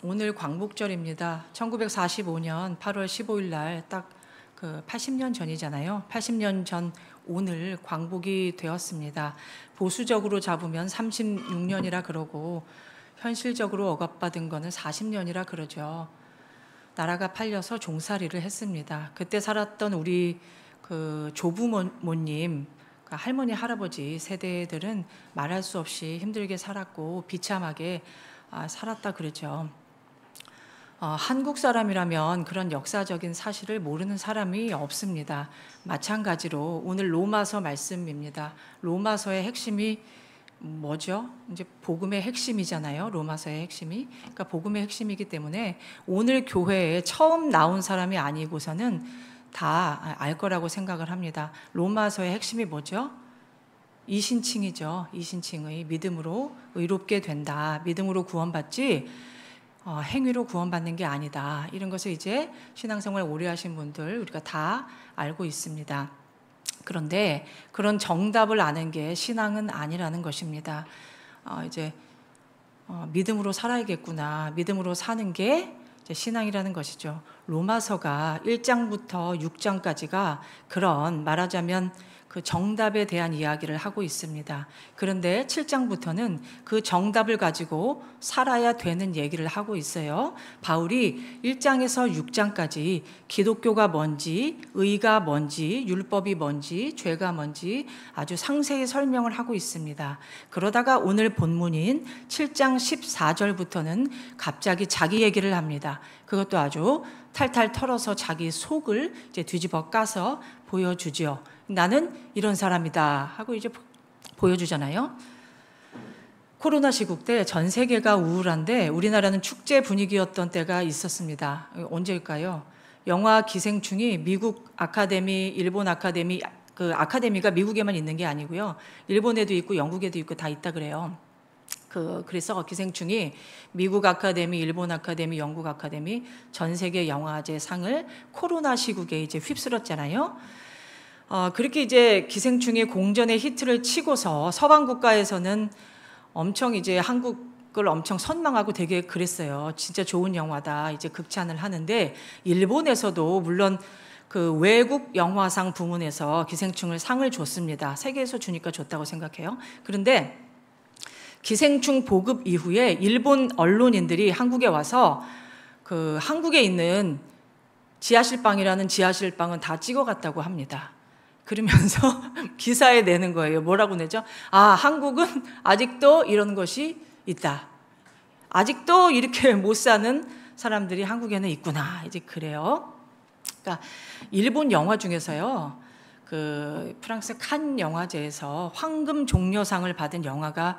오늘 광복절입니다. 1945년 8월 15일 날 딱 80년 전이잖아요. 80년 전 오늘 광복이 되었습니다. 보수적으로 잡으면 36년이라 그러고 현실적으로 억압받은 거는 40년이라 그러죠. 나라가 팔려서 종살이를 했습니다. 그때 살았던 우리 조부모님, 할머니, 할아버지 세대들은 말할 수 없이 힘들게 살았고 비참하게 살았다 그러죠. 한국 사람이라면 그런 역사적인 사실을 모르는 사람이 없습니다. 마찬가지로 오늘 로마서 말씀입니다. 로마서의 핵심이 뭐죠? 이제 복음의 핵심이잖아요. 로마서의 핵심이. 그러니까 복음의 핵심이기 때문에 오늘 교회에 처음 나온 사람이 아니고서는 다 알 거라고 생각을 합니다. 로마서의 핵심이 뭐죠? 이신칭이죠. 이신칭의 믿음으로 의롭게 된다. 믿음으로 구원받지 행위로 구원받는 게 아니다. 이런 것을 이제 신앙생활 오래 하신 분들 우리가 다 알고 있습니다. 그런데 그런 정답을 아는 게 신앙은 아니라는 것입니다. 믿음으로 살아야겠구나. 믿음으로 사는 게 이제 신앙이라는 것이죠. 로마서가 1장부터 6장까지가 그런 말하자면 그 정답에 대한 이야기를 하고 있습니다. 그런데 7장부터는 그 정답을 가지고 살아야 되는 얘기를 하고 있어요. 바울이 1장에서 6장까지 기독교가 뭔지, 의가 뭔지, 율법이 뭔지, 죄가 뭔지 아주 상세히 설명을 하고 있습니다. 그러다가 오늘 본문인 7장 14절부터는 갑자기 자기 얘기를 합니다. 그것도 아주 탈탈 털어서 자기 속을 이제 뒤집어 까서 보여주죠. 나는 이런 사람이다 하고 이제 보여주잖아요. 코로나 시국 때 전 세계가 우울한데 우리나라는 축제 분위기였던 때가 있었습니다. 언제일까요? 영화 기생충이 미국 아카데미, 일본 아카데미, 그 아카데미가 미국에만 있는 게 아니고요. 일본에도 있고 영국에도 있고 다 있다 그래요. 그래서 기생충이 미국 아카데미, 일본 아카데미, 영국 아카데미 전 세계 영화제 상을 코로나 시국에 이제 휩쓸었잖아요. 그렇게 이제 기생충이 공전의 히트를 치고서 서방 국가에서는 엄청 이제 한국을 엄청 선망하고 되게 그랬어요. 진짜 좋은 영화다. 이제 극찬을 하는데 일본에서도 물론 그 외국 영화상 부문에서 기생충을 상을 줬습니다. 세계에서 주니까 줬다고 생각해요. 그런데 기생충 보급 이후에 일본 언론인들이 한국에 와서 그 한국에 있는 지하실방이라는 지하실방은 다 찍어갔다고 합니다. 그러면서 기사에 내는 거예요. 뭐라고 내죠? 한국은 아직도 이런 것이 있다. 아직도 이렇게 못 사는 사람들이 한국에는 있구나. 이제 그래요. 그러니까 일본 영화 중에서요. 그 프랑스 칸 영화제에서 황금 종려상을 받은 영화가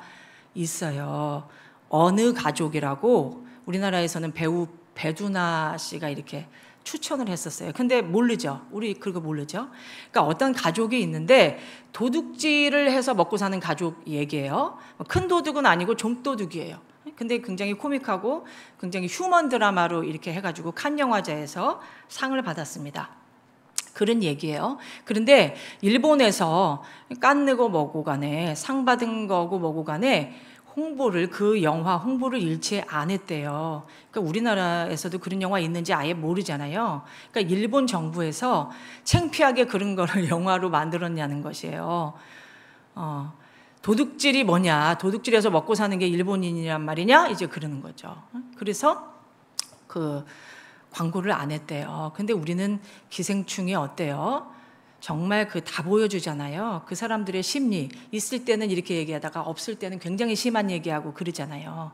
있어요. 어느 가족이라고 우리나라에서는 배우 배두나 씨가 이렇게 추천을 했었어요. 근데 모르죠. 우리 그거 모르죠. 그러니까 어떤 가족이 있는데 도둑질을 해서 먹고 사는 가족 얘기예요. 큰 도둑은 아니고 좀도둑이에요. 근데 굉장히 코믹하고 굉장히 휴먼 드라마로 이렇게 해가지고 칸 영화제에서 상을 받았습니다. 그런 얘기예요. 그런데 일본에서 깐느고 뭐고 간에 상 받은 거고 뭐고 간에 그 영화 홍보를 일체 안 했대요. 그러니까 우리나라에서도 그런 영화 있는지 아예 모르잖아요. 그러니까 일본 정부에서 창피하게 그런 거를 영화로 만들었냐는 것이에요. 도둑질이 뭐냐? 도둑질해서 먹고 사는 게 일본인이란 말이냐? 이제 그러는 거죠. 그래서 그 광고를 안 했대요. 근데 우리는 기생충이 어때요? 정말 다 보여주잖아요. 그 사람들의 심리. 있을 때는 이렇게 얘기하다가 없을 때는 굉장히 심한 얘기하고 그러잖아요.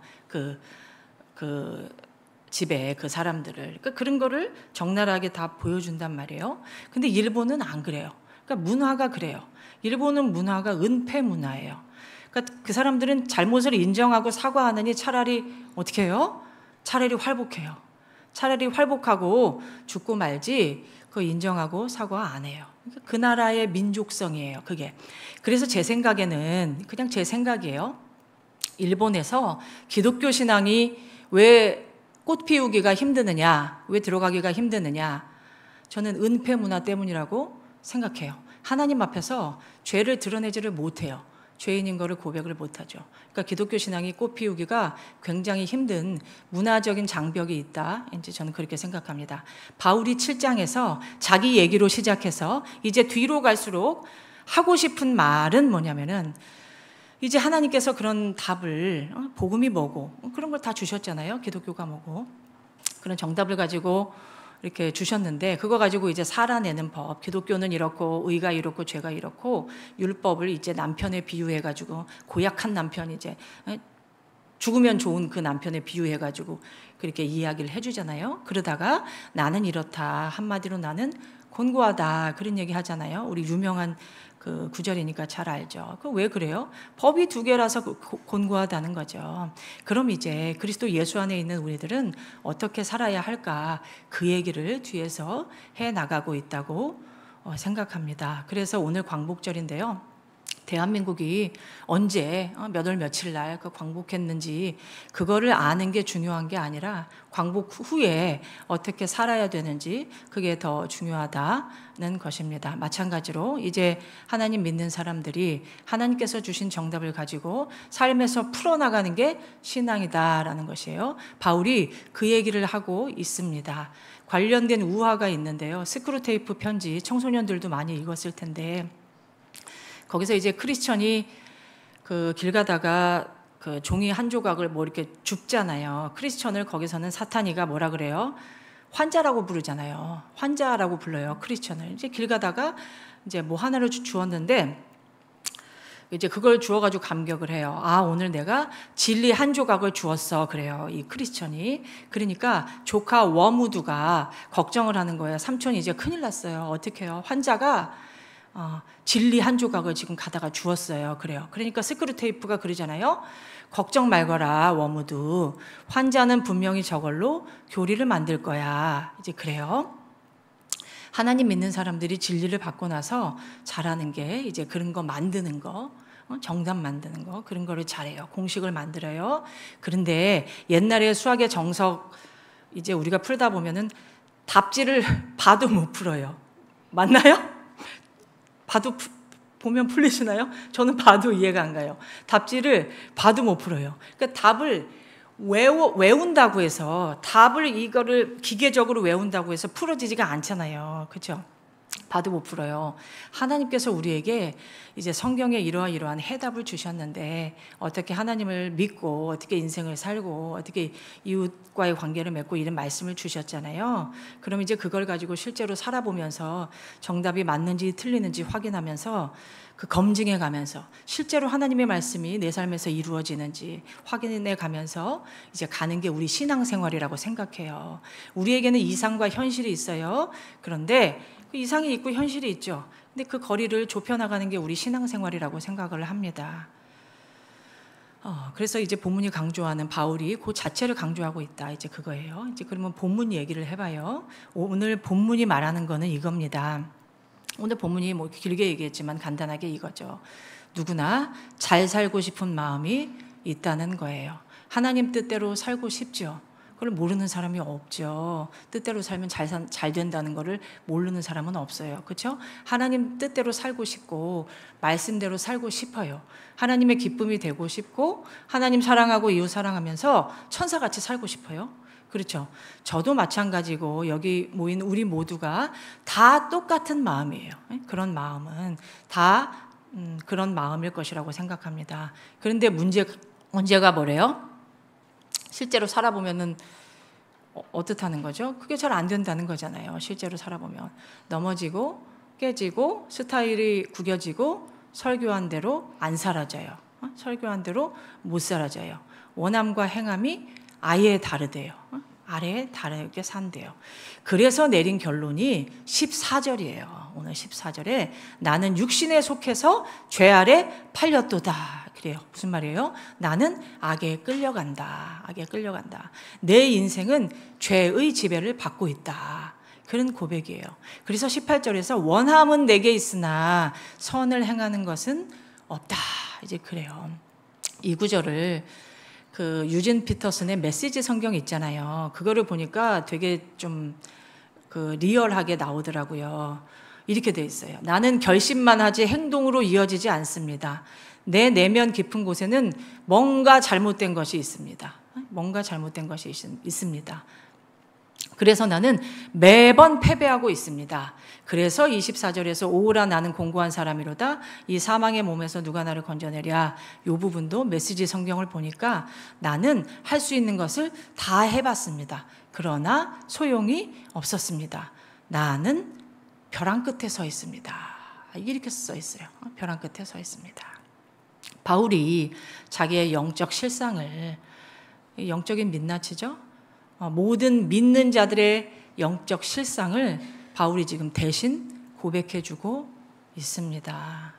집에 그 사람들을. 그러니까 그런 거를 적나라하게 다 보여준단 말이에요. 근데 일본은 안 그래요. 그러니까 문화가 그래요. 일본은 문화가 은폐 문화예요. 그러니까 그 사람들은 잘못을 인정하고 사과하느니 차라리 어떻게 해요? 차라리 활복해요. 차라리 활복하고 죽고 말지 그거 인정하고 사과 안 해요. 그 나라의 민족성이에요. 그게. 그래서 제 생각에는 그냥 제 생각이에요. 일본에서 기독교 신앙이 왜 꽃 피우기가 힘드느냐, 왜 들어가기가 힘드느냐, 저는 은폐 문화 때문이라고 생각해요. 하나님 앞에서 죄를 드러내지를 못해요. 죄인인 거를 고백을 못하죠. 그러니까 기독교 신앙이 꽃피우기가 굉장히 힘든 문화적인 장벽이 있다. 이제 저는 그렇게 생각합니다. 바울이 7장에서 자기 얘기로 시작해서 이제 뒤로 갈수록 하고 싶은 말은 뭐냐면은 이제 하나님께서 그런 답을 복음이 뭐고 그런 걸 다 주셨잖아요. 기독교가 뭐고 그런 정답을 가지고 이렇게 주셨는데 그거 가지고 이제 살아내는 법, 기독교는 이렇고 의가 이렇고 죄가 이렇고 율법을 이제 남편에 비유해 가지고 고약한 남편 이제 죽으면 좋은 그 남편에 비유해 가지고 그렇게 이야기를 해주잖아요. 그러다가 나는 이렇다, 한마디로 나는 곤고하다, 그런 얘기 하잖아요. 우리 유명한 그 구절이니까 잘 알죠. 그 왜 그래요? 법이 두 개라서 곤고하다는 거죠. 그럼 이제 그리스도 예수 안에 있는 우리들은 어떻게 살아야 할까? 그 얘기를 뒤에서 해 나가고 있다고 생각합니다. 그래서 오늘 광복절인데요. 대한민국이 언제 몇 월 며칠 날 그 광복했는지 그거를 아는 게 중요한 게 아니라 광복 후에 어떻게 살아야 되는지 그게 더 중요하다는 것입니다. 마찬가지로 이제 하나님 믿는 사람들이 하나님께서 주신 정답을 가지고 삶에서 풀어나가는 게 신앙이다라는 것이에요. 바울이 그 얘기를 하고 있습니다. 관련된 우화가 있는데요. 스크루테이프 편지 청소년들도 많이 읽었을 텐데 거기서 이제 크리스천이 그 길 가다가 그 종이 한 조각을 뭐 이렇게 줍잖아요. 크리스천을 거기서는 사탄이가 뭐라 그래요? 환자라고 부르잖아요. 환자라고 불러요. 크리스천을. 이제 길 가다가 이제 뭐 하나를 주었는데 이제 그걸 주어가지고 감격을 해요. 아, 오늘 내가 진리 한 조각을 주었어. 그래요. 이 크리스천이. 그러니까 조카 워무드가 걱정을 하는 거예요. 삼촌이 이제 큰일 났어요. 어떻게 해요? 환자가 진리 한 조각을 지금 가다가 주었어요. 그래요. 그러니까 스크루테이프가 그러잖아요. 걱정 말거라, 워무드. 환자는 분명히 저걸로 교리를 만들 거야. 이제 그래요. 하나님 믿는 사람들이 진리를 받고 나서 잘하는 게 이제 그런 거 만드는 거, 정답 만드는 거, 그런 거를 잘해요. 공식을 만들어요. 그런데 옛날에 수학의 정석 이제 우리가 풀다 보면은 답지를 봐도 못 풀어요. 맞나요? 봐도 보면 풀리시나요? 저는 봐도 이해가 안 가요. 답지를 봐도 못 풀어요. 그러니까 답을 외운다고 해서 답을 이거를 기계적으로 외운다고 해서 풀어지지가 않잖아요. 그렇죠? 봐도 못 풀어요. 하나님께서 우리에게 이제 성경에 이러한 해답을 주셨는데 어떻게 하나님을 믿고 어떻게 인생을 살고 어떻게 이웃과의 관계를 맺고 이런 말씀을 주셨잖아요. 그럼 이제 그걸 가지고 실제로 살아보면서 정답이 맞는지 틀리는지 확인하면서 그 검증해 가면서 실제로 하나님의 말씀이 내 삶에서 이루어지는지 확인해 가면서 이제 가는 게 우리 신앙생활이라고 생각해요. 우리에게는 이상과 현실이 있어요. 그런데 그 이상이 있고 현실이 있죠. 근데 그 거리를 좁혀나가는 게 우리 신앙생활이라고 생각을 합니다. 그래서 이제 본문이 강조하는 바울이 그 자체를 강조하고 있다. 이제 그거예요. 이제 그러면 본문 얘기를 해봐요. 오늘 본문이 말하는 거는 이겁니다. 오늘 본문이 뭐 길게 얘기했지만 간단하게 이거죠. 누구나 잘 살고 싶은 마음이 있다는 거예요. 하나님 뜻대로 살고 싶죠. 그걸 모르는 사람이 없죠. 뜻대로 살면 잘 된다는 거를 모르는 사람은 없어요. 그렇죠? 하나님 뜻대로 살고 싶고 말씀대로 살고 싶어요. 하나님의 기쁨이 되고 싶고 하나님 사랑하고 이웃 사랑하면서 천사같이 살고 싶어요. 그렇죠? 저도 마찬가지고 여기 모인 우리 모두가 다 똑같은 마음이에요. 그런 마음은 다 그런 마음일 것이라고 생각합니다. 그런데 문제가 뭐래요? 실제로 살아보면은 어떻다는 거죠? 그게 잘 안 된다는 거잖아요. 실제로 살아보면 넘어지고 깨지고 스타일이 구겨지고 설교한 대로 안 사라져요. 설교한 대로 못 사라져요. 원함과 행함이 아예 다르대요. 아래 다르게 산대요. 그래서 내린 결론이 14절이에요. 오늘 14절에 나는 육신에 속해서 죄 아래 팔렸도다. 그래요. 무슨 말이에요? 나는 악에 끌려간다. 악에 끌려간다. 내 인생은 죄의 지배를 받고 있다. 그런 고백이에요. 그래서 18절에서 원함은 내게 있으나 선을 행하는 것은 없다. 이제 그래요. 이 구절을 그 유진 피터슨의 메시지 성경 있잖아요. 그거를 보니까 되게 좀 그 리얼하게 나오더라고요. 이렇게 돼 있어요. 나는 결심만 하지 행동으로 이어지지 않습니다. 내 내면 깊은 곳에는 뭔가 잘못된 것이 있습니다. 뭔가 잘못된 것이 있습니다. 그래서 나는 매번 패배하고 있습니다. 그래서 24절에서 오라 나는 공고한 사람이로다. 이 사망의 몸에서 누가 나를 건져내랴. 이 부분도 메시지 성경을 보니까 나는 할 수 있는 것을 다 해봤습니다. 그러나 소용이 없었습니다. 나는 벼랑 끝에 서 있습니다. 이렇게 써 있어요. 벼랑 끝에 서 있습니다. 바울이 자기의 영적 실상을, 영적인 민낯이죠. 모든 믿는 자들의 영적 실상을 바울이 지금 대신 고백해주고 있습니다.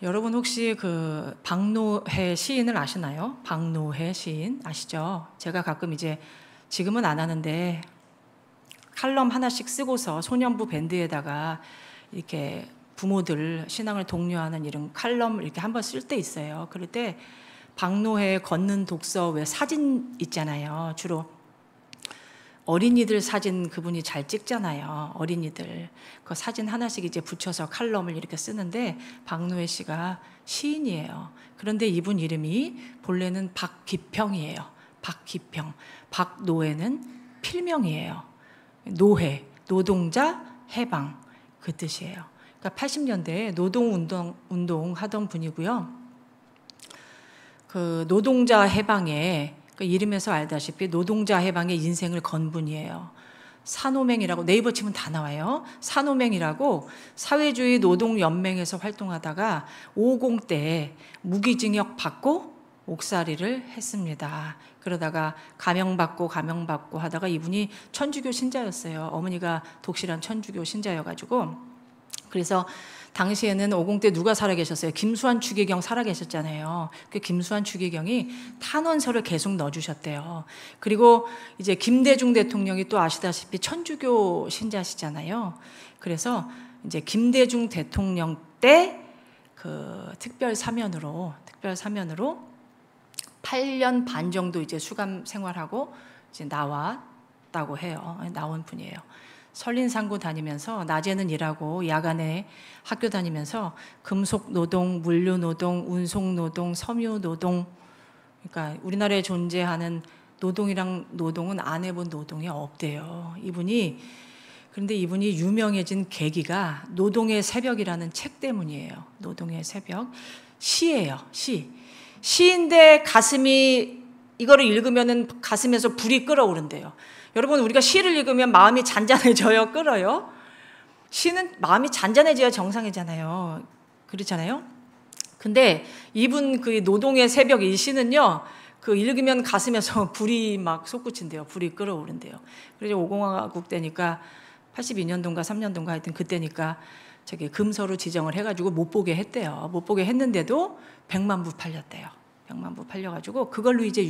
여러분 혹시 그 박노해 시인을 아시나요? 박노해 시인 아시죠? 제가 가끔 이제 지금은 안 하는데 칼럼 하나씩 쓰고서 소년부 밴드에다가 이렇게 부모들 신앙을 독려하는 이런 칼럼을 이렇게 한번 쓸 때 있어요. 그럴 때 박노해 걷는 독서 왜 사진 있잖아요. 주로 어린이들 사진 그분이 잘 찍잖아요. 어린이들 그 사진 하나씩 이제 붙여서 칼럼을 이렇게 쓰는데 박노해 씨가 시인이에요. 그런데 이분 이름이 본래는 박기평이에요. 박기평. 박노해는 필명이에요. 노해, 노동자, 해방 그 뜻이에요. 그러니까 80년대에 노동운동 하던 분이고요. 그 노동자 해방에 그 이름에서 알다시피 노동자 해방의 인생을 건 분이에요. 산호맹이라고 네이버 치면 다 나와요. 산호맹이라고 사회주의 노동연맹에서 활동하다가 50 때 무기징역 받고 옥살이를 했습니다. 그러다가 감형받고 하다가 이분이 천주교 신자였어요. 어머니가 독실한 천주교 신자여가지고. 그래서 당시에는 50 때 누가 살아계셨어요? 김수환 추기경 살아계셨잖아요. 그 김수환 추기경이 탄원서를 계속 넣어주셨대요. 그리고 이제 김대중 대통령이 또 아시다시피 천주교 신자시잖아요. 그래서 이제 김대중 대통령 때 그 특별 사면으로 8년 반 정도 이제 수감 생활하고 이제 나왔다고 해요. 나온 분이에요. 설린상고 다니면서 낮에는 일하고 야간에 학교 다니면서 금속 노동, 물류 노동, 운송 노동, 섬유 노동, 그러니까 우리나라에 존재하는 노동이랑 노동은 안 해본 노동이 없대요. 그런데 이분이 유명해진 계기가 노동의 새벽이라는 책 때문이에요. 노동의 새벽. 시예요. 시인데 이거를 읽으면은 가슴에서 불이 끓어오른대요. 여러분 우리가 시를 읽으면 마음이 잔잔해져요? 끓어요? 시는 마음이 잔잔해져야 정상이잖아요. 그렇잖아요? 근데 이분 그 노동의 새벽 이 시는요. 그 읽으면 가슴에서 불이 막 솟구친대요. 불이 끓어오른대요. 그래서 5공화국 때니까 82년도인가 3년도인가 하여튼 그때니까 저기 금서로 지정을 해가지고 못 보게 했대요. 못 보게 했는데도 100만 부 팔렸대요. 100만 부 팔려가지고 그걸로 이제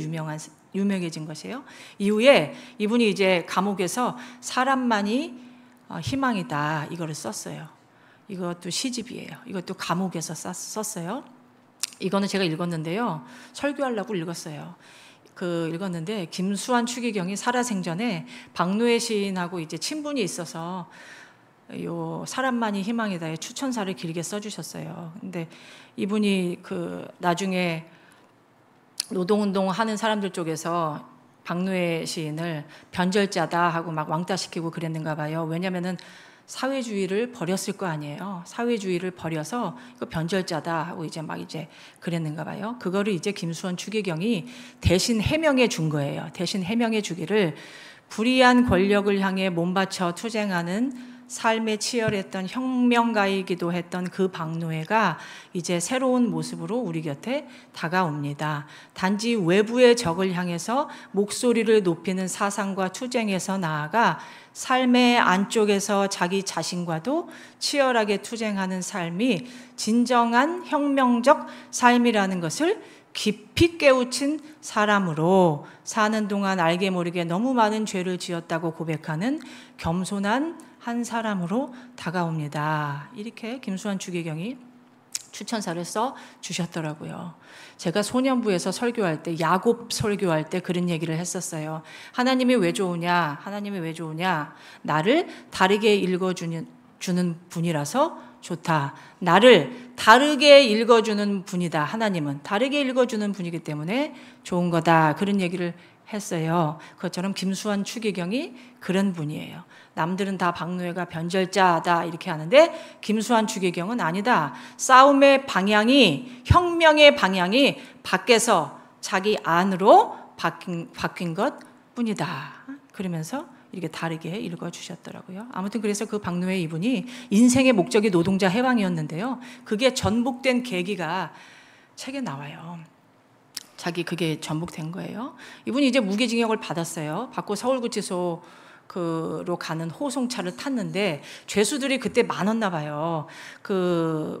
유명해진 것이에요. 이후에 이분이 이제 감옥에서 사람만이 희망이다 이거를 썼어요. 이것도 시집이에요. 이것도 감옥에서 썼어요. 이거는 제가 읽었는데요. 설교하려고 읽었어요. 읽었는데 김수환 추기경이 살아생전에 박노해 시인하고 이제 친분이 있어서 요 사람만이 희망이다의 추천사를 길게 써주셨어요. 근데 이분이 나중에 노동운동 하는 사람들 쪽에서 박노해 시인을 변절자다 하고 막 왕따시키고 그랬는가 봐요. 왜냐면은 사회주의를 버렸을 거 아니에요. 사회주의를 버려서 이거 변절자다 하고 이제 그랬는가 봐요. 그거를 이제 김수환 추기경이 대신 해명해 준 거예요. 대신 해명해 주기를 불의한 권력을 향해 몸바쳐 투쟁하는 삶에 치열했던 혁명가이기도 했던 그 박노해가 이제 새로운 모습으로 우리 곁에 다가옵니다. 단지 외부의 적을 향해서 목소리를 높이는 사상과 투쟁에서 나아가 삶의 안쪽에서 자기 자신과도 치열하게 투쟁하는 삶이 진정한 혁명적 삶이라는 것을 깊이 깨우친 사람으로 사는 동안 알게 모르게 너무 많은 죄를 지었다고 고백하는 겸손한 한 사람으로 다가옵니다. 이렇게 김수환 추기경이 추천사를 써 주셨더라고요. 제가 소년부에서 설교할 때, 야곱 설교할 때 그런 얘기를 했었어요. 하나님이 왜 좋으냐? 나를 다르게 읽어주는 분이라서 좋다. 나를 다르게 읽어주는 분이다. 하나님은 다르게 읽어주는 분이기 때문에 좋은 거다. 그런 얘기를 했어요. 그것처럼 김수환 추기경이 그런 분이에요. 남들은 다 박노해가 변절자다 이렇게 하는데 김수환 추기경은 아니다. 싸움의 방향이, 혁명의 방향이 밖에서 자기 안으로 바뀐 것 뿐이다. 그러면서 이렇게 다르게 읽어주셨더라고요. 아무튼 그래서 그 박노해 이분이 인생의 목적이 노동자 해방이었는데요. 그게 전복된 계기가 책에 나와요. 그게 전복된 거예요. 이분이 이제 무기징역을 받았어요. 받고 서울구치소로 가는 호송차를 탔는데 죄수들이 그때 많았나 봐요.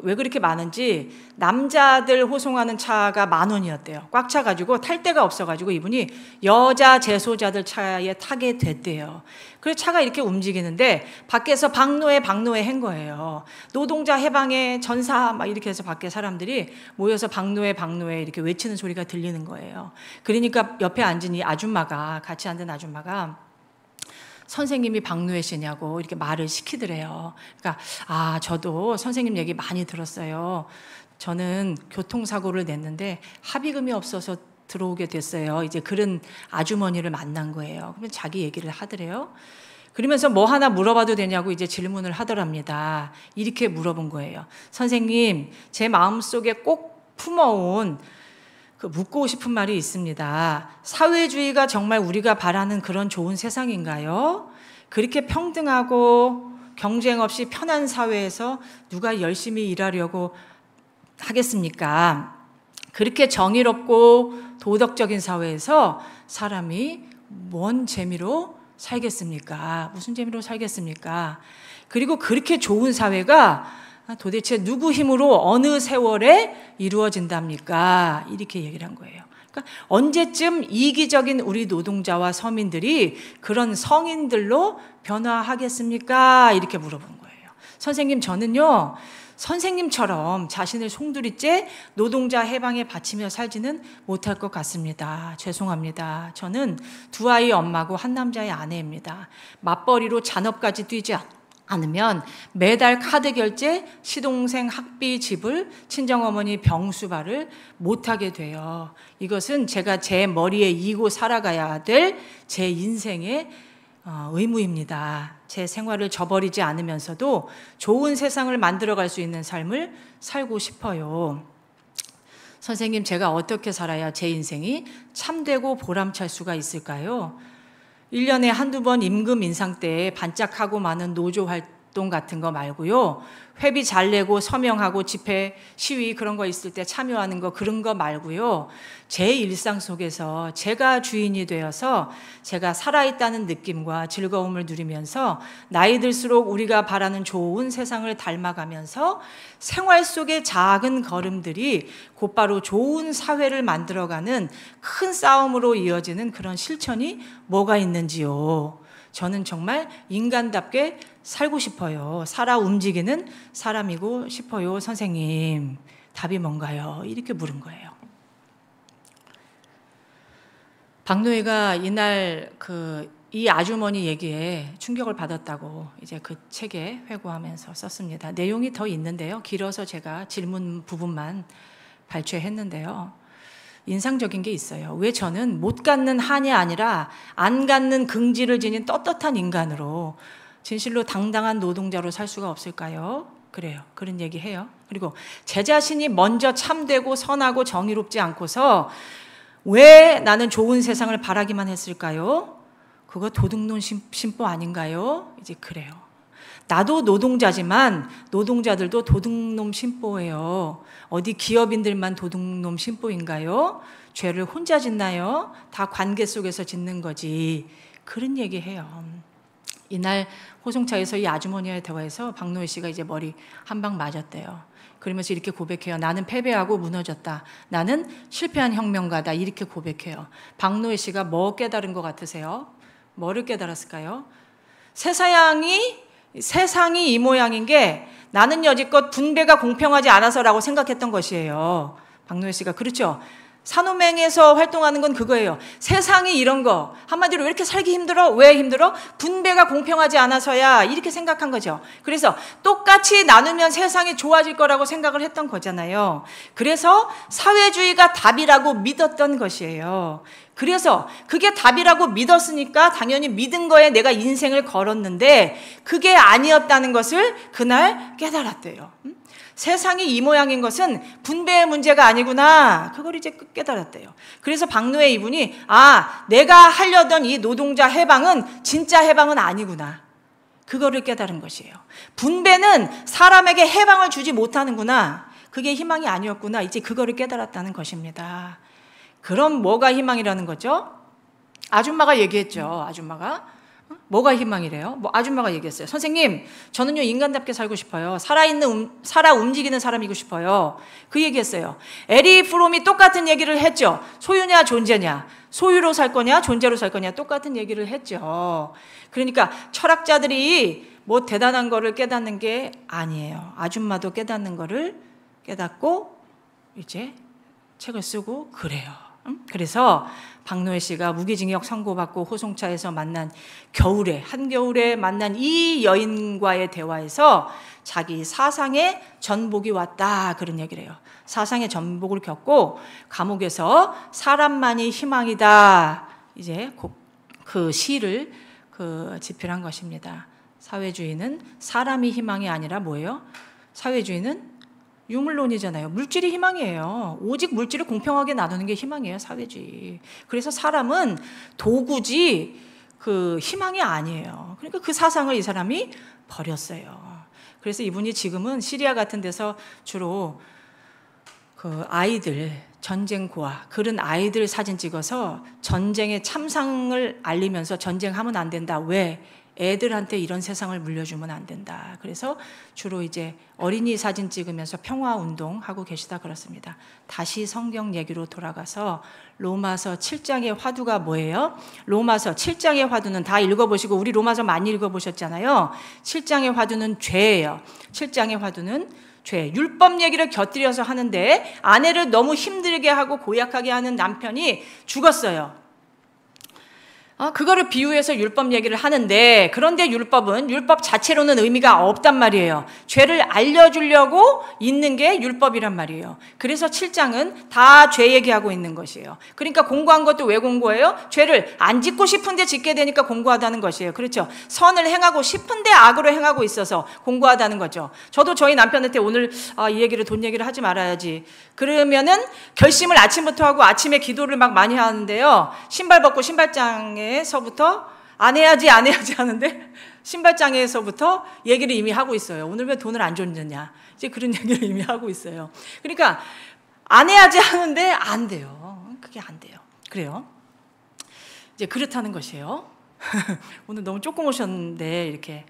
왜 그렇게 많은지 남자들 호송하는 차가 10,000원이었대요. 꽉 차가지고 탈 데가 없어가지고 이분이 여자 재소자들 차에 타게 됐대요. 그래서 차가 이렇게 움직이는데 밖에서 박노해 한 거예요. 노동자 해방의 전사 막 이렇게 해서 밖에 사람들이 모여서 박노해 이렇게 외치는 소리가 들리는 거예요. 그러니까 옆에 앉은 이 아줌마가, 같이 앉은 아줌마가 선생님이 박노해 씨냐고 이렇게 말을 시키더래요. 그러니까 저도 선생님 얘기 많이 들었어요. 저는 교통사고를 냈는데 합의금이 없어서 들어오게 됐어요. 이제 그런 아주머니를 만난 거예요. 그러면 자기 얘기를 하더래요. 그러면서 뭐 하나 물어봐도 되냐고 이제 질문을 하더랍니다. 이렇게 물어본 거예요. 선생님, 제 마음속에 꼭 품어온 묻고 싶은 말이 있습니다. 사회주의가 정말 우리가 바라는 그런 좋은 세상인가요? 그렇게 평등하고 경쟁 없이 편한 사회에서 누가 열심히 일하려고 하겠습니까? 그렇게 정의롭고 도덕적인 사회에서 사람이 뭔 재미로 살겠습니까? 무슨 재미로 살겠습니까? 그리고 그렇게 좋은 사회가 도대체 누구 힘으로 어느 세월에 이루어진답니까? 이렇게 얘기를 한 거예요. 그러니까 언제쯤 이기적인 우리 노동자와 서민들이 그런 성인들로 변화하겠습니까? 이렇게 물어본 거예요. 선생님, 저는요, 선생님처럼 자신을 송두리째 노동자 해방에 바치며 살지는 못할 것 같습니다. 죄송합니다. 저는 2아이 엄마고 한 남자의 아내입니다. 맞벌이로 잔업까지 뛰지 않으면 매달 카드 결제, 시동생 학비 지불, 친정어머니 병수발을 못하게 돼요. 이것은 제가 제 머리에 이고 살아가야 될 제 인생의 의무입니다. 제 생활을 저버리지 않으면서도 좋은 세상을 만들어갈 수 있는 삶을 살고 싶어요. 선생님, 제가 어떻게 살아야 제 인생이 참되고 보람찰 수가 있을까요? 1년에 한두 번 임금 인상 때 반짝하고 많은 노조 활동 같은 거 말고요. 회비 잘 내고 서명하고 집회, 시위 그런 거 있을 때 참여하는 거 그런 거 말고요. 제 일상 속에서 제가 주인이 되어서 제가 살아있다는 느낌과 즐거움을 누리면서 나이 들수록 우리가 바라는 좋은 세상을 닮아가면서 생활 속의 작은 걸음들이 곧바로 좋은 사회를 만들어가는 큰 싸움으로 이어지는 그런 실천이 뭐가 있는지요. 저는 정말 인간답게 살고 싶어요. 살아 움직이는 사람이고 싶어요. 선생님, 답이 뭔가요? 이렇게 물은 거예요. 박노해가 이날 이 아주머니 얘기에 충격을 받았다고 이제 그 책에 회고하면서 썼습니다. 내용이 더 있는데요. 길어서 제가 질문 부분만 발췌했는데요. 인상적인 게 있어요. 왜 저는 못 갖는 한이 아니라 안 갖는 긍지를 지닌 떳떳한 인간으로 진실로 당당한 노동자로 살 수가 없을까요? 그래요. 그런 얘기해요. 그리고 제 자신이 먼저 참되고 선하고 정의롭지 않고서 왜 나는 좋은 세상을 바라기만 했을까요? 그거 도둑놈 심보 아닌가요? 이제 그래요. 나도 노동자지만 노동자들도 도둑놈 심보예요. 어디 기업인들만 도둑놈 심보인가요? 죄를 혼자 짓나요? 다 관계 속에서 짓는 거지. 그런 얘기해요. 이날 호송차에서 이 아주머니와의 대화에서 박노해 씨가 이제 머리 한 방 맞았대요. 그러면서 이렇게 고백해요. 나는 패배하고 무너졌다. 나는 실패한 혁명가다. 이렇게 고백해요. 박노해 씨가 뭐 깨달은 것 같으세요? 뭐를 깨달았을까요? 세상이 이 모양인 게 나는 여지껏 분배가 공평하지 않아서라고 생각했던 것이에요. 박노해 씨가 그렇죠. 산호맹에서 활동하는 건 그거예요. 세상이 이런 거, 한마디로 왜 이렇게 살기 힘들어? 왜 힘들어? 분배가 공평하지 않아서야, 이렇게 생각한 거죠. 그래서 똑같이 나누면 세상이 좋아질 거라고 생각을 했던 거잖아요. 그래서 사회주의가 답이라고 믿었던 것이에요. 그래서 그게 답이라고 믿었으니까 당연히 믿은 거에 내가 인생을 걸었는데 그게 아니었다는 것을 그날 깨달았대요. 세상이 이 모양인 것은 분배의 문제가 아니구나. 그걸 이제 깨달았대요. 그래서 박노해 이분이 내가 하려던 이 노동자 해방은 진짜 해방은 아니구나. 그거를 깨달은 것이에요. 분배는 사람에게 해방을 주지 못하는구나. 그게 희망이 아니었구나. 이제 그거를 깨달았다는 것입니다. 그럼 뭐가 희망이라는 거죠? 아줌마가 얘기했죠. 아줌마가. 뭐가 희망이래요? 아줌마가 얘기했어요. 선생님, 저는요 인간답게 살고 싶어요. 살아 움직이는 사람이고 싶어요. 그 얘기했어요. 에리 프롬이 똑같은 얘기를 했죠. 소유냐 존재냐, 소유로 살 거냐 존재로 살 거냐 똑같은 얘기를 했죠. 그러니까 철학자들이 뭐 대단한 거를 깨닫는 게 아니에요. 아줌마도 깨닫는 거를 깨닫고 이제 책을 쓰고 그래요. 그래서 박노해 씨가 무기징역 선고받고 호송차에서 만난 한겨울에 만난 이 여인과의 대화에서 자기 사상의 전복이 왔다 그런 얘기를 해요. 사상의 전복을 겪고 감옥에서 사람만이 희망이다 이제 그 시를 집필한 것입니다. 사회주의는 사람이 희망이 아니라 뭐예요? 사회주의는 유물론이잖아요. 물질이 희망이에요. 오직 물질을 공평하게 나누는 게 희망이에요. 사회주의. 그래서 사람은 도구지 희망이 아니에요. 그러니까 그 사상을 이 사람이 버렸어요. 그래서 이분이 지금은 시리아 같은 데서 주로 아이들 전쟁 고아 그런 아이들 사진 찍어서 전쟁의 참상을 알리면서 전쟁하면 안 된다. 왜? 애들한테 이런 세상을 물려주면 안 된다. 그래서 주로 이제 어린이 사진 찍으면서 평화 운동하고 계시다 그렇습니다. 다시 성경 얘기로 돌아가서 로마서 7장의 화두가 뭐예요? 로마서 7장의 화두는 다 읽어보시고 우리 로마서 많이 읽어보셨잖아요. 7장의 화두는 죄예요. 7장의 화두는 죄. 율법 얘기를 곁들여서 하는데 아내를 너무 힘들게 하고 고약하게 하는 남편이 죽었어요. 그거를 비유해서 율법 얘기를 하는데 그런데 율법은 율법 자체로는 의미가 없단 말이에요. 죄를 알려주려고 있는 게 율법이란 말이에요. 그래서 7장은 다 죄 얘기하고 있는 것이에요. 그러니까 공고한 것도 왜 공고해요? 죄를 안 짓고 싶은데 짓게 되니까 공고하다는 것이에요. 그렇죠? 선을 행하고 싶은데 악으로 행하고 있어서 공고하다는 거죠. 저도 저희 남편한테 오늘 돈 얘기를 하지 말아야지. 그러면은 결심을 아침부터 하고 아침에 기도를 막 많이 하는데요. 신발 벗고 신발장에서부터 안 해야지 하는데 신발장에서부터 얘기를 이미 하고 있어요. 오늘 왜 돈을 안 줬느냐. 이제 그런 얘기를 이미 하고 있어요. 그러니까 안 해야지 하는데 안 돼요. 그게 안 돼요. 그래요. 이제 그렇다는 것이에요. 오늘 너무 조금 오셨는데 이렇게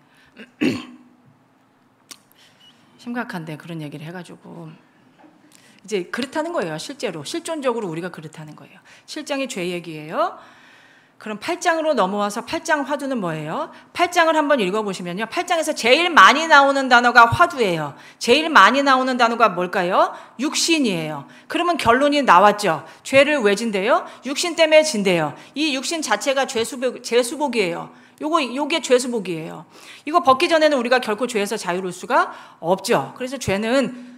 심각한데 그런 얘기를 해가지고 이제 그렇다는 거예요. 실존적으로 우리가 그렇다는 거예요. 7장이 죄 얘기예요. 그럼 8장으로 넘어와서 8장 화두는 뭐예요? 8장을 한번 읽어보시면요. 8장에서 제일 많이 나오는 단어가 화두예요. 제일 많이 나오는 단어가 뭘까요? 육신이에요. 그러면 결론이 나왔죠. 죄를 왜 진대요? 육신 때문에 진대요. 이 육신 자체가 죄수복이에요. 요게 죄수복이에요. 이거 벗기 전에는 우리가 결코 죄에서 자유로울 수가 없죠. 그래서 죄는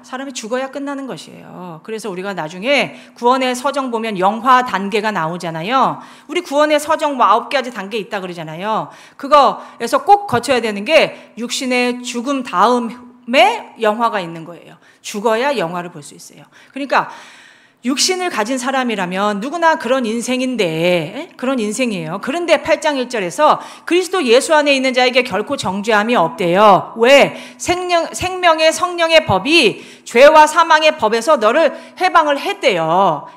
사람이 죽어야 끝나는 것이에요. 그래서 우리가 나중에 구원의 서정 보면 영화 단계가 나오잖아요. 우리 구원의 서정 9가지 단계 있다 그러잖아요. 그거에서 꼭 거쳐야 되는 게 육신의 죽음 다음에 영화가 있는 거예요. 죽어야 영화를 볼 수 있어요. 그러니까 육신을 가진 사람이라면 누구나 그런 인생인데 그런 인생이에요. 그런데 8장 1절에서 그리스도 예수 안에 있는 자에게 결코 정죄함이 없대요. 왜? 생명의 성령의 법이 죄와 사망의 법에서 너를 해방을 했대요.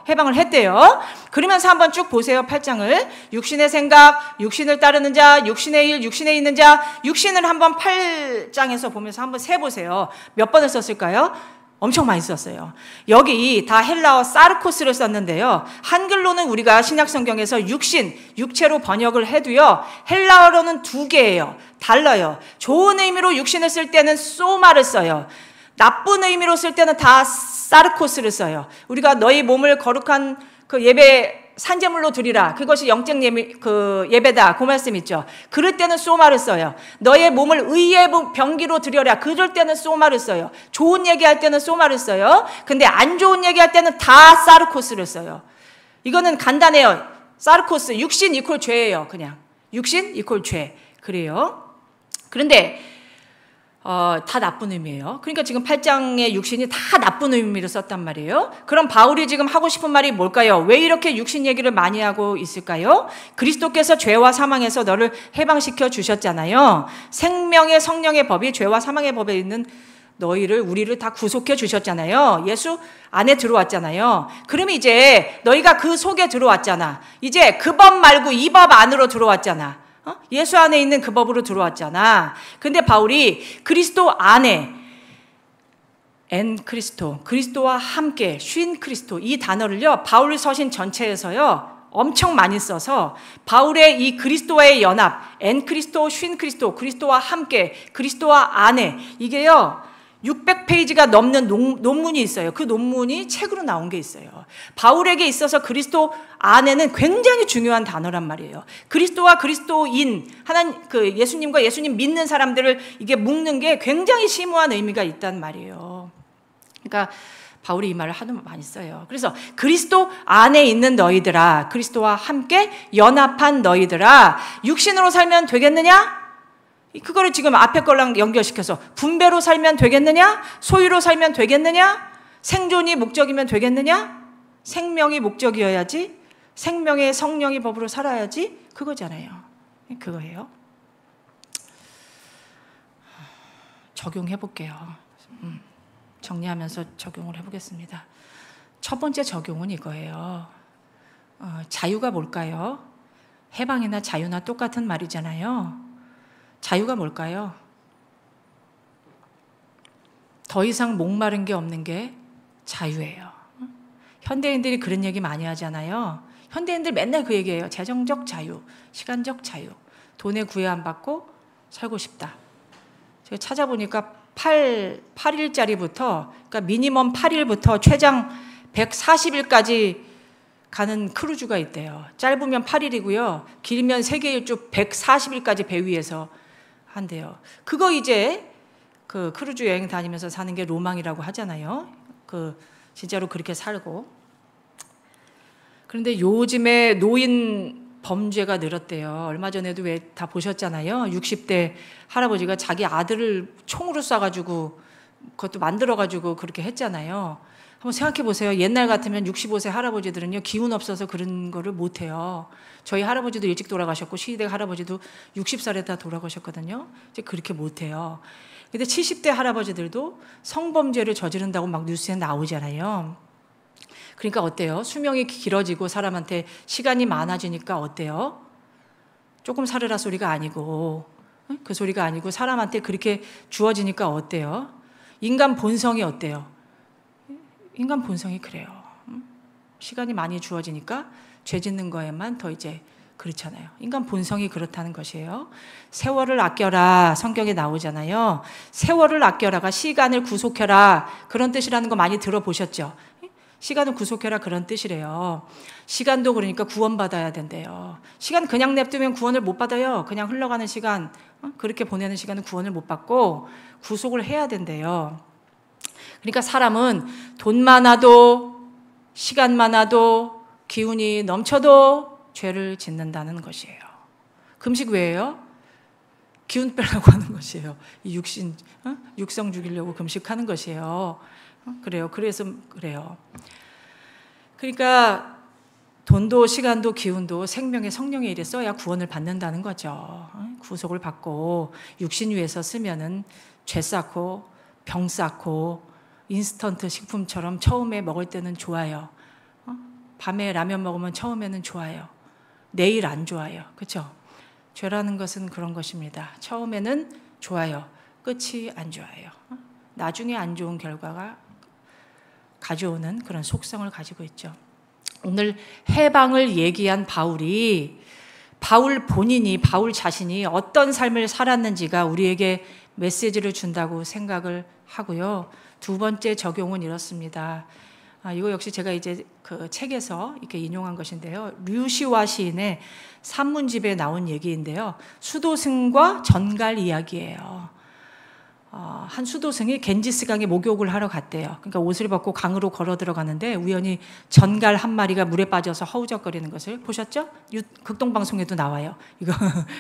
그러면서 한번 쭉 보세요. 8장을. 육신의 생각, 육신을 따르는 자, 육신의 일, 육신에 있는 자, 육신을 한번 8장에서 보면서 한번 세보세요. 몇 번을 썼을까요? 엄청 많이 썼어요. 여기 다 헬라어 사르코스를 썼는데요. 한글로는 우리가 신약성경에서 육체로 번역을 해도요. 헬라어로는 2개예요. 달라요. 좋은 의미로 육신을 쓸 때는 소마를 써요. 나쁜 의미로 쓸 때는 다 사르코스를 써요. 우리가 너희 몸을 거룩한 그 예배 산제물로 드리라. 그것이 영적 예배다. 그 말씀 있죠. 그럴 때는 소마를 써요. 너의 몸을 의의 병기로 드려라. 그럴 때는 소마를 써요. 좋은 얘기할 때는 소마를 써요. 근데 안 좋은 얘기할 때는 다 사르코스를 써요. 이거는 간단해요. 사르코스, 육신 이퀄 죄예요. 그냥 육신 이퀄 죄. 그래요. 그런데 다 나쁜 의미예요. 그러니까 지금 8장의 육신이 다 나쁜 의미로 썼단 말이에요. 그럼 바울이 지금 하고 싶은 말이 뭘까요? 왜 이렇게 육신 얘기를 많이 하고 있을까요? 그리스도께서 죄와 사망에서 너를 해방시켜 주셨잖아요. 생명의 성령의 법이 죄와 사망의 법에 있는 우리를 다 구속해 주셨잖아요. 예수 안에 들어왔잖아요. 그럼 이제 너희가 그 속에 들어왔잖아. 이제 그 법 말고 이 법 안으로 들어왔잖아. 예수 안에 있는 그 법으로 들어왔잖아. 근데 바울이 그리스도 안에 그리스도, 그리스도와 함께 쉰 그리스도 이 단어를요 바울 서신 전체에서요 엄청 많이 써서 바울의 이 그리스도와의 연합, 그리스도, 쉰 그리스도, 그리스도와 함께, 그리스도와 안에 이게요 600페이지가 넘는 논문이 있어요. 그 논문이 책으로 나온 게 있어요. 바울에게 있어서 그리스도 안에는 굉장히 중요한 단어란 말이에요. 그리스도와 그리스도인 예수님과 예수님 믿는 사람들을 이게 묶는 게 굉장히 심오한 의미가 있단 말이에요. 그러니까 바울이 이 말을 하도 많이 써요. 그래서 그리스도 안에 있는 너희들아, 그리스도와 함께 연합한 너희들아, 육신으로 살면 되겠느냐? 그거를 지금 앞에 거랑 연결시켜서 분배로 살면 되겠느냐? 소유로 살면 되겠느냐? 생존이 목적이면 되겠느냐? 생명이 목적이어야지. 생명의 성령의 법으로 살아야지. 그거잖아요. 그거예요. 적용해 볼게요. 정리하면서 적용을 해보겠습니다. 첫 번째 적용은 이거예요. 자유가 뭘까요? 해방이나 자유나 똑같은 말이잖아요. 자유가 뭘까요? 더 이상 목마른 게 없는 게 자유예요. 현대인들이 그런 얘기 많이 하잖아요. 현대인들 맨날 그 얘기해요. 재정적 자유, 시간적 자유. 돈에 구애 안 받고 살고 싶다. 제가 찾아보니까 8일짜리부터, 그러니까 미니멈 8일부터 최장 140일까지 가는 크루즈가 있대요. 짧으면 8일이고요. 길면 세계 일주 140일까지 배 위에서 한대요. 그거 이제 그 크루즈 여행 다니면서 사는 게 로망이라고 하잖아요. 진짜로 그렇게 살고. 그런데 요즘에 노인 범죄가 늘었대요. 얼마 전에도 왜 다 보셨잖아요. 60대 할아버지가 자기 아들을 총으로 쏴가지고 그것도 만들어가지고 그렇게 했잖아요. 한번 생각해 보세요. 옛날 같으면 65세 할아버지들은요 기운 없어서 그런 거를 못해요. 저희 할아버지도 일찍 돌아가셨고 시댁 할아버지도 60살에 다 돌아가셨거든요. 이제 그렇게 못해요. 근데 70대 할아버지들도 성범죄를 저지른다고 막 뉴스에 나오잖아요. 그러니까 어때요? 수명이 길어지고 사람한테 시간이 많아지니까 어때요? 조금 살으라 소리가 아니고 그 소리가 아니고 사람한테 그렇게 주어지니까 어때요? 인간 본성이 어때요? 인간 본성이 그래요. 시간이 많이 주어지니까 죄 짓는 거에만 더 이제 그렇잖아요. 인간 본성이 그렇다는 것이에요. 세월을 아껴라 성경에 나오잖아요. 세월을 아껴라가 시간을 구속해라 그런 뜻이라는 거 많이 들어보셨죠? 시간을 구속해라 그런 뜻이래요. 시간도 그러니까 구원받아야 된대요. 시간 그냥 냅두면 구원을 못 받아요. 그냥 흘러가는 시간, 그렇게 보내는 시간은 구원을 못 받고 구속을 해야 된대요. 그러니까 사람은 돈 많아도 시간 많아도 기운이 넘쳐도 죄를 짓는다는 것이에요. 금식 왜예요? 기운 빼려고 하는 것이에요. 이 육성 죽이려고 금식하는 것이에요. 그래요. 그래서 그래요. 그러니까 돈도 시간도 기운도 생명의 성령의 일에 써야 구원을 받는다는 거죠. 구속을 받고 육신 위에서 쓰면은 죄 쌓고 병 쌓고 인스턴트 식품처럼 처음에 먹을 때는 좋아요. 밤에 라면 먹으면 처음에는 좋아요. 내일 안 좋아요. 그렇죠? 죄라는 것은 그런 것입니다. 처음에는 좋아요. 끝이 안 좋아요. 나중에 안 좋은 결과가 가져오는 그런 속성을 가지고 있죠. 오늘 해방을 얘기한 바울 자신이 어떤 삶을 살았는지가 우리에게 메시지를 준다고 생각을 하고요. 두 번째 적용은 이렇습니다. 이거 역시 제가 이제 그 책에서 이렇게 인용한 것인데요. 류시화 시인의 산문집에 나온 얘기인데요. 수도승과 전갈 이야기예요. 한 수도승이 겐지스강에 목욕을 하러 갔대요. 그러니까 옷을 벗고 강으로 걸어 들어가는데 우연히 전갈 한 마리가 물에 빠져서 허우적거리는 것을 보셨죠? 극동방송에도 나와요. 이거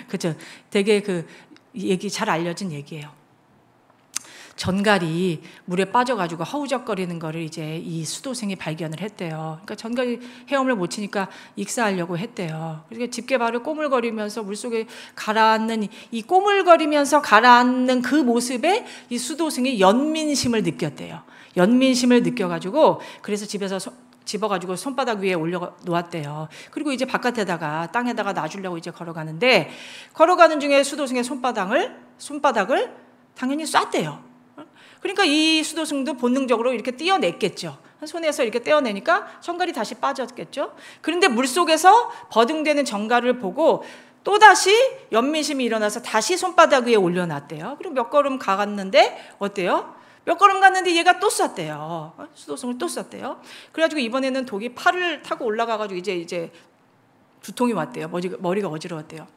그죠? 되게 그 얘기 잘 알려진 얘기예요. 전갈이 물에 빠져가지고 허우적거리는 거를 이제 이 수도승이 발견을 했대요. 그러니까 전갈이 헤엄을 못 치니까 익사하려고 했대요. 그러니까 집게발을 꼬물거리면서 물속에 가라앉는 이 꼬물거리면서 가라앉는 그 모습에 이 수도승이 연민심을 느꼈대요. 연민심을 느껴가지고 그래서 집에서 집어가지고 손바닥 위에 올려 놓았대요. 그리고 이제 바깥에다가 땅에다가 놔주려고 이제 걸어가는데 걸어가는 중에 수도승의 손바닥을 당연히 쐈대요. 그러니까 이 수도승도 본능적으로 이렇게 떼어냈겠죠. 손에서 이렇게 떼어내니까 전갈이 다시 빠졌겠죠. 그런데 물속에서 버둥대는 전갈을 보고 또다시 연민심이 일어나서 다시 손바닥 위에 올려놨대요. 그리고 몇 걸음 가갔는데 어때요? 몇 걸음 갔는데 얘가 또 쐈대요. 수도승을 또 쐈대요. 그래가지고 이번에는 독이 팔을 타고 올라가가지고 이제 두통이 왔대요. 머리가 어지러웠대요.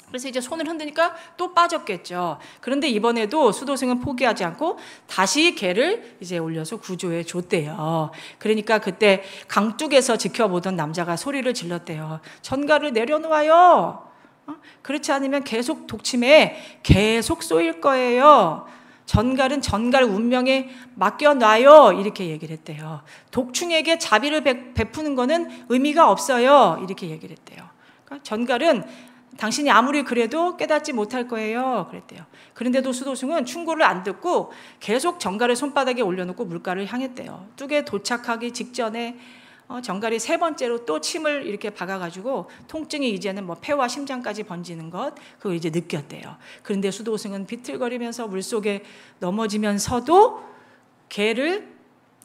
그래서 이제 손을 흔드니까 또 빠졌겠죠. 그런데 이번에도 수도승은 포기하지 않고 다시 개를 이제 올려서 구조해 줬대요. 그러니까 그때 강둑에서 지켜보던 남자가 소리를 질렀대요. 전갈을 내려놓아요. 그렇지 않으면 계속 독침에 계속 쏘일 거예요. 전갈은 전갈 운명에 맡겨놔요. 이렇게 얘기를 했대요. 독충에게 자비를 베푸는 거는 의미가 없어요. 이렇게 얘기를 했대요. 그러니까 전갈은 당신이 아무리 그래도 깨닫지 못할 거예요. 그랬대요. 그런데도 수도승은 충고를 안 듣고 계속 전갈을 손바닥에 올려놓고 물가를 향했대요. 뚝에 도착하기 직전에 전갈이 3번째로 또 침을 이렇게 박아가지고 통증이 이제는 뭐 폐와 심장까지 번지는 것 그걸 이제 느꼈대요. 그런데 수도승은 비틀거리면서 물속에 넘어지면서도 개를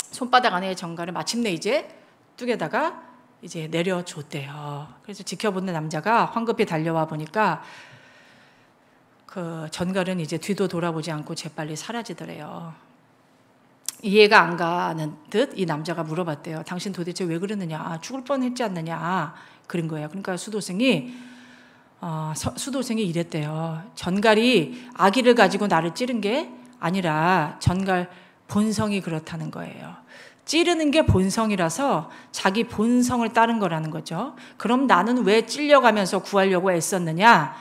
손바닥 안에 전갈을 마침내 이제 뚝에다가 이제 내려줬대요. 그래서 지켜보는 남자가 황급히 달려와 보니까 그 전갈은 이제 뒤도 돌아보지 않고 재빨리 사라지더래요. 이해가 안 가는 듯 이 남자가 물어봤대요. 당신 도대체 왜 그러느냐? 죽을 뻔했지 않느냐? 그런 거예요. 그러니까 수도승이 이랬대요. 전갈이 아기를 가지고 나를 찌른 게 아니라 전갈 본성이 그렇다는 거예요. 찌르는 게 본성이라서 자기 본성을 따른 거라는 거죠. 그럼 나는 왜 찔려가면서 구하려고 애썼느냐?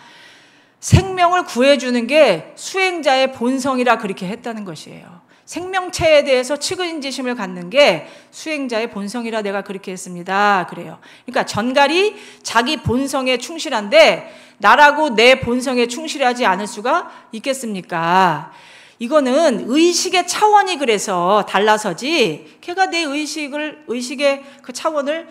생명을 구해주는 게 수행자의 본성이라 그렇게 했다는 것이에요. 생명체에 대해서 측은지심을 갖는 게 수행자의 본성이라 내가 그렇게 했습니다. 그래요. 그러니까 전갈이 자기 본성에 충실한데 나라고 내 본성에 충실하지 않을 수가 있겠습니까? 이거는 의식의 차원이 그래서 달라서지 걔가 내 의식의 그 차원을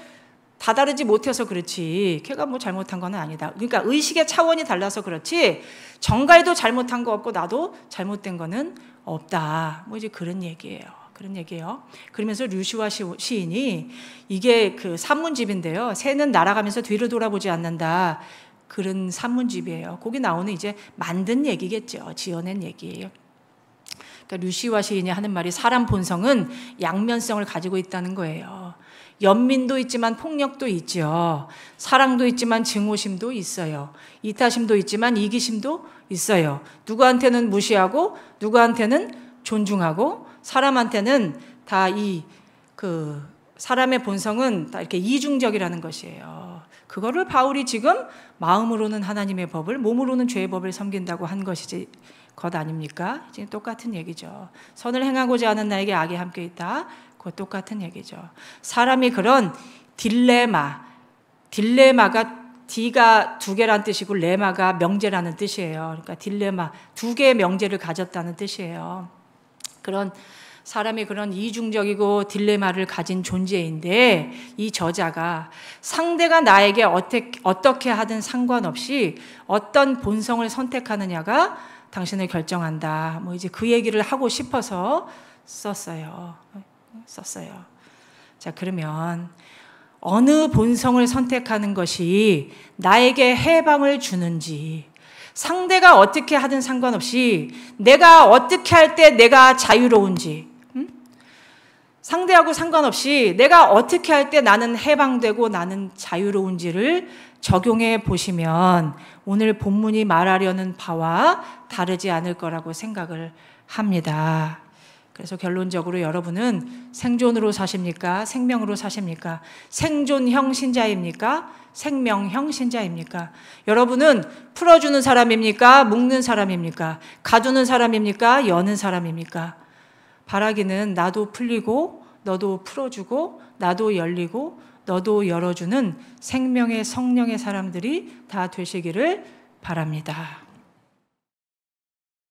다다르지 못해서 그렇지 걔가 뭐 잘못한 건 아니다. 그러니까 의식의 차원이 달라서 그렇지 전갈도 잘못한 거 없고 나도 잘못된 거는 없다. 뭐 이제 그런 얘기예요. 그러면서 류시화 시인이 이게 그 산문집인데요. 새는 날아가면서 뒤를 돌아보지 않는다. 그런 산문집이에요. 거기 나오는 이제 만든 얘기겠죠. 지어낸 얘기예요. 그러니까 류시화 시인이 하는 말이 사람 본성은 양면성을 가지고 있다는 거예요. 연민도 있지만 폭력도 있죠. 사랑도 있지만 증오심도 있어요. 이타심도 있지만 이기심도 있어요. 누구한테는 무시하고 누구한테는 존중하고 사람한테는 다 사람의 본성은 다 이렇게 이중적이라는 것이에요. 그거를 바울이 지금 마음으로는 하나님의 법을 몸으로는 죄의 법을 섬긴다고 한 것이지 것 아닙니까? 지금 똑같은 얘기죠. 선을 행하고자 하는 나에게 악이 함께 있다. 그거 똑같은 얘기죠. 사람이 그런 딜레마가 D가 2개라는 뜻이고 레마가 명제라는 뜻이에요. 그러니까 딜레마 2개의 명제를 가졌다는 뜻이에요. 그런 사람이 그런 이중적이고 딜레마를 가진 존재인데 이 저자가 상대가 나에게 어떻게 하든 상관없이 어떤 본성을 선택하느냐가 당신을 결정한다. 뭐 이제 그 얘기를 하고 싶어서 썼어요. 자, 그러면 어느 본성을 선택하는 것이 나에게 해방을 주는지, 상대가 어떻게 하든 상관없이 내가 어떻게 할 때 내가 자유로운지, 상대하고 상관없이 내가 어떻게 할 때 나는 해방되고 나는 자유로운지를 적용해 보시면 오늘 본문이 말하려는 바와 다르지 않을 거라고 생각을 합니다. 그래서 결론적으로 여러분은 생존으로 사십니까? 생명으로 사십니까? 생존형 신자입니까? 생명형 신자입니까? 여러분은 풀어주는 사람입니까? 묶는 사람입니까? 가두는 사람입니까? 여는 사람입니까? 바라기는 나도 풀리고 너도 풀어주고 나도 열리고 너도 열어주는 생명의 성령의 사람들이 다 되시기를 바랍니다.